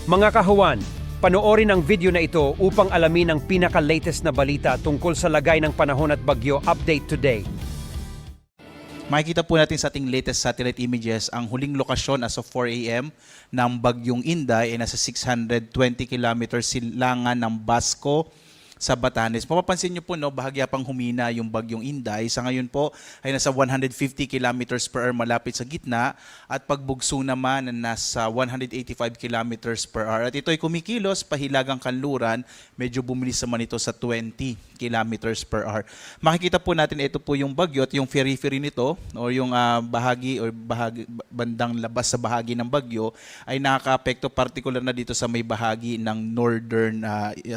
Mga kahuwan, panoorin ang video na ito upang alamin ang pinaka-latest na balita tungkol sa lagay ng panahon at bagyo update today. Makikita po natin sa ating latest satellite images ang huling lokasyon as of 4 a.m. ng bagyong Inday ay nasa 620 kilometers silangan ng Basco sa Batanes. Mapapansin nyo po, no, bahagya pang humina yung bagyong Inday. Sa ngayon po ay nasa 150 kilometers per hour malapit sa gitna at pagbugso naman na nasa 185 kilometers per hour. At ito ay kumikilos pahilagang kanluran, medyo bumilis naman ito sa 20 kilometers per hour. Makikita po natin ito po yung bagyo at yung periphery nito o yung bahagi bandang labas sa bahagi ng bagyo ay nakaka-apekto particular na dito sa may bahagi ng northern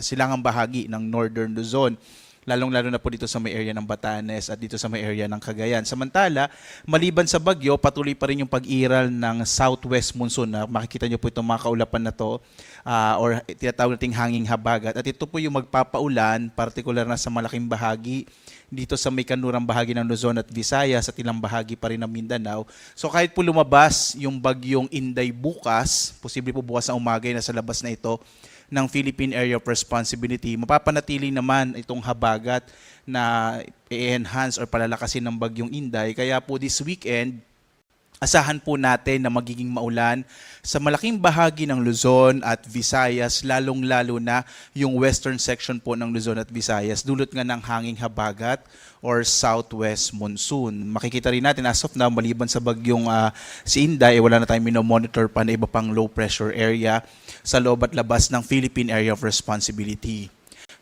silangang bahagi ng Northern Luzon, lalong-lalo na po dito sa may area ng Batanes at dito sa may area ng Cagayan. Samantala, maliban sa bagyo, patuloy pa rin yung pag-iral ng southwest monsoon. Makikita nyo po itong mga kaulapan na to or tinatawag nating hanging habagat. At ito po yung magpapaulan, particular na sa malaking bahagi dito sa may kanurang bahagi ng Luzon at Visayas at ilang bahagi pa rin ng Mindanao. So kahit po lumabas yung bagyong Inday bukas, posible po bukas na umaga na sa labas na ito ng Philippine Area of Responsibility, mapapanatili naman itong habagat na i-enhance or palalakasin ng bagyong Inday. Kaya po this weekend, asahan po natin na magiging maulan sa malaking bahagi ng Luzon at Visayas, lalong-lalo na yung western section po ng Luzon at Visayas, dulot nga ng hanging habagat or southwest monsoon. Makikita rin natin as of now, maliban sa bagyong si Inday, wala na tayong minomonitor pa na iba pang low pressure area sa loob at labas ng Philippine Area of Responsibility.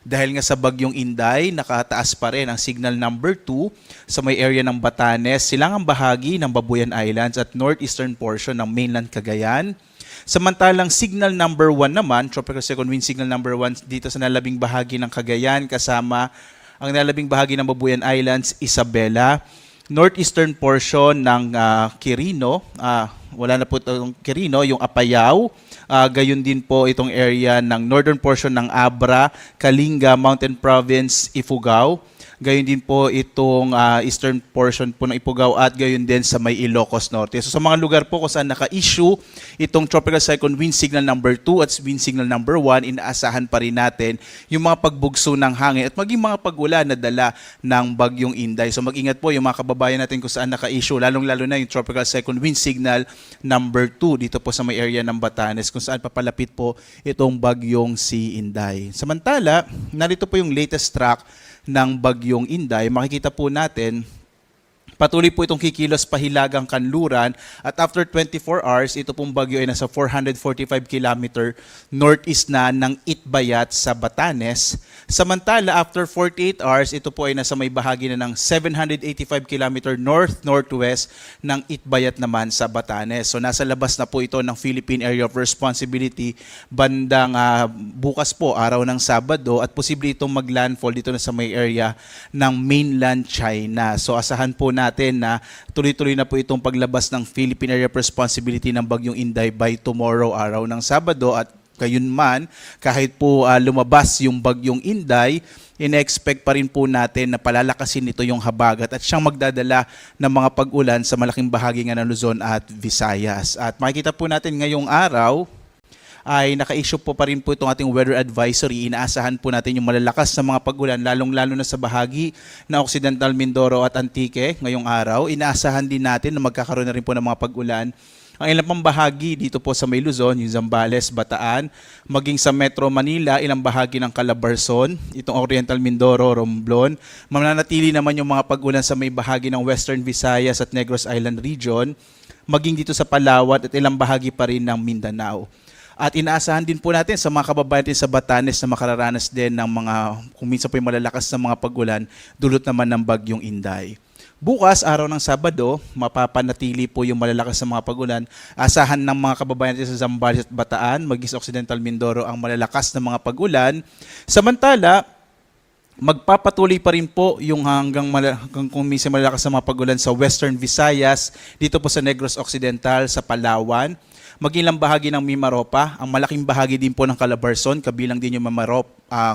Dahil nga sa bagyong Inday, nakataas pa rin ang signal number 2 sa may area ng Batanes, silangang bahagi ng Babuyan Islands at northeastern portion ng mainland Cagayan. Samantalang signal number 1 naman, tropical second wind signal number 1 dito sa nalabing bahagi ng Cagayan kasama ang nalabing bahagi ng Babuyan Islands, Isabela, northeastern portion ng Quirino, wala na po itong Quirino, yung Apayao, gayon din po itong area ng northern portion ng Abra, Kalinga, Mountain Province, Ifugao. Gayon din po itong eastern portion po ng Ifugao at gayon din sa may Ilocos Norte. So sa mga lugar po kung saan naka-issue itong tropical cyclone wind signal number 2 at wind signal number 1, inaasahan pa rin natin yung mga pagbugso ng hangin at maging mga pag-ulan na dala ng bagyong Inday. So mag-ingat po yung mga kababayan natin kung saan naka-issue, lalong-lalo na yung tropical cyclone wind signal number 2 dito po sa may area ng Batanes kung saan papalapit po itong bagyong si Inday. Samantala, narito po yung latest track ng bagyong Inday. Makikita po natin patuloy po itong kikilos pahilagang kanluran at after 24 hours, ito pong bagyo ay nasa 445 km northeast na ng Itbayat sa Batanes. Samantala, after 48 hours, ito po ay nasa may bahagi na ng 785 km north-northwest ng Itbayat naman sa Batanes. So nasa labas na po ito ng Philippine Area of Responsibility bandang bukas po, araw ng Sabado at posible itong maglandfall dito na sa may area ng mainland China. So asahan po natin na tuloy-tuloy na po itong paglabas ng Philippine Area of Responsibility ng bagyong Inday by tomorrow, araw ng Sabado. At gayunman, kahit po lumabas yung bagyong Inday, ina-expect pa rin po natin na palalakasin nito yung habagat at siyang magdadala ng mga pag-ulan sa malaking bahagi nga ng Luzon at Visayas. At makikita po natin ngayong araw, ay naka-issue po pa rin po itong ating weather advisory. Inaasahan po natin yung malalakas na mga pag-ulan, lalong-lalo na sa bahagi na Occidental Mindoro at Antique ngayong araw. Inaasahan din natin na magkakaroon na rin po ng mga pag-ulan ang ilang pang bahagi dito po sa may Luzon, yung Zambales, Bataan, maging sa Metro Manila, ilang bahagi ng Calabarzon, itong Oriental Mindoro, Romblon. Mananatili naman yung mga pag-ulan sa may bahagi ng Western Visayas at Negros Island region, maging dito sa Palawan at ilang bahagi pa rin ng Mindanao. At inaasahan din po natin sa mga kababayan natin sa Batanes na makararanas din ng mga, kung minsan po yung malalakas na mga pag-ulan, dulot naman ng bagyong Inday. Bukas, araw ng Sabado, mapapanatili po yung malalakas na mga pag-ulan. Asahan ng mga kababayan natin sa Zambales at Bataan, maging sa Occidental Mindoro, ang malalakas na mga pag-ulan. Samantala, magpapatuloy pa rin po yung hanggang kung minsan malalakas na mga pag-ulan sa Western Visayas, dito po sa Negros Occidental, sa Palawan. maging ilang bahagi ng Mimaropa, ang malaking bahagi din po ng Calabarzon, kabilang din yung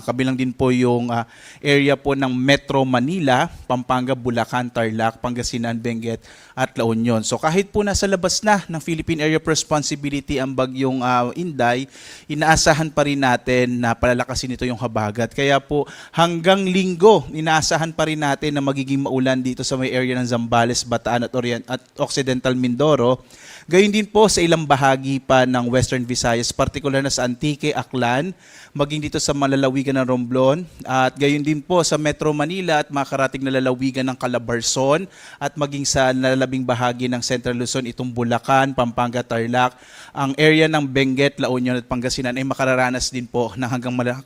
kabilang din po yung area po ng Metro Manila, Pampanga, Bulacan, Tarlac, Pangasinan, Benguet at La Union. So kahit po nasa labas na ng Philippine Area of Responsibility ang bagyong Inday, inaasahan pa rin natin na palalakasin ito yung habagat. Kaya po hanggang Linggo, inaasahan pa rin natin na magiging maulan dito sa may area ng Zambales, Bataan at Occidental Mindoro. Gayun din po sa ilang bahagi pa ng Western Visayas, particular na sa Antique, Aklan, maging dito sa malalawigan ng Romblon, at gayon din po sa Metro Manila at makarating na lalawigan ng Calabarzon, at maging sa nalalabing bahagi ng Central Luzon, itong Bulacan, Pampanga, Tarlac. Ang area ng Benguet, La Union at Pangasinan ay makararanas din po ng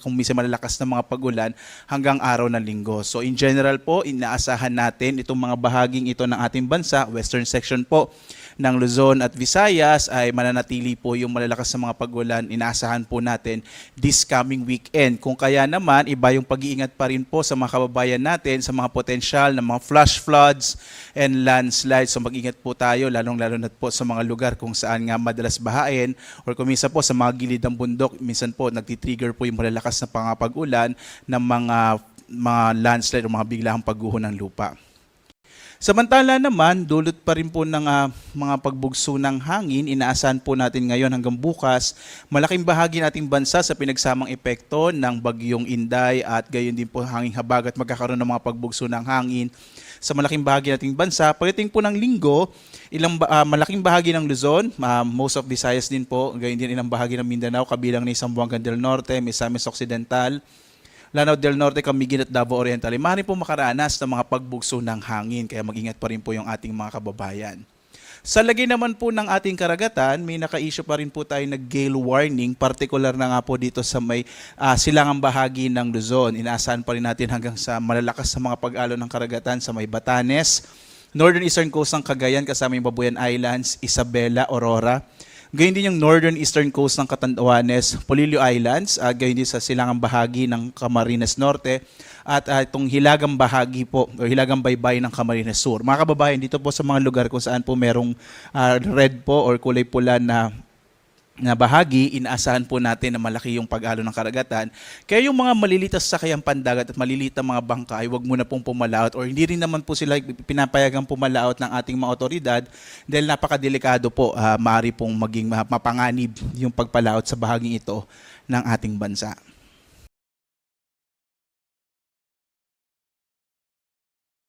kung minsan malalakas na mga pag-ulan hanggang araw ng Linggo. So in general po, inaasahan natin itong mga bahaging ito ng ating bansa, western section po ng Luzon at Visayas, ay mananatili po yung malalakas na mga pag-ulan. Inaasahan po natin this coming weekend. Kung kaya naman, iba yung pag-iingat pa rin po sa mga kababayan natin sa mga potensyal na mga flash floods and landslides. So mag-ingat po tayo, lalong-lalo na po sa mga lugar kung saan nga madalas bahain, or kung minsan po sa mga gilid ng bundok, minsan po nagtitrigger po yung malalakas na pag-ulan ng mga landslide o mga biglaang pagguho ng lupa. Samantala naman, dulot pa rin po ng mga pagbugso ng hangin. Inaasahan po natin ngayon hanggang bukas, malaking bahagi nating bansa sa pinagsamang epekto ng bagyong Inday, at gayon din po hanging habagat magkakaroon ng mga pagbugso ng hangin sa malaking bahagi nating bansa. Pagdating po ng Linggo, malaking bahagi ng Luzon, most of Visayas din po, gayon din ilang bahagi ng Mindanao, kabilang ni Zamboanga del Norte, Misamis Occidental, Lanao del Norte, Camiguin at Davao Oriental, maaaring po makaranas ng mga pagbugso ng hangin, kaya mag-ingat pa rin po yung ating mga kababayan. Sa lagay naman po ng ating karagatan, may naka-issue pa rin po tayo na gale warning, particular na nga po dito sa may silangang bahagi ng Luzon. Inaasahan pa rin natin hanggang sa malalakas sa mga pag-alon ng karagatan sa may Batanes, northern eastern coast ng Cagayan kasama yung Babuyan Islands, Isabela, Aurora. Gayon din yung northern eastern coast ng Catanduanes, Polillo Islands, gayon din sa silangang bahagi ng Camarines Norte, at itong hilagang bahagi po o hilagang baybay ng Camarines Sur. Mga kababayan, dito po sa mga lugar kung saan po merong red po or kulay pula na bahagi, inaasahan po natin na malaki yung pag-alon ng karagatan. Kaya yung mga malilitas sa sakayang pandagat at maliliit na mga bangka ay huwag muna pong pumalaot, or hindi rin naman po sila pinapayagang pumalaot ng ating mga otoridad dahil napakadelikado po, maaari pong maging mapanganib yung pagpalaot sa bahaging ito ng ating bansa.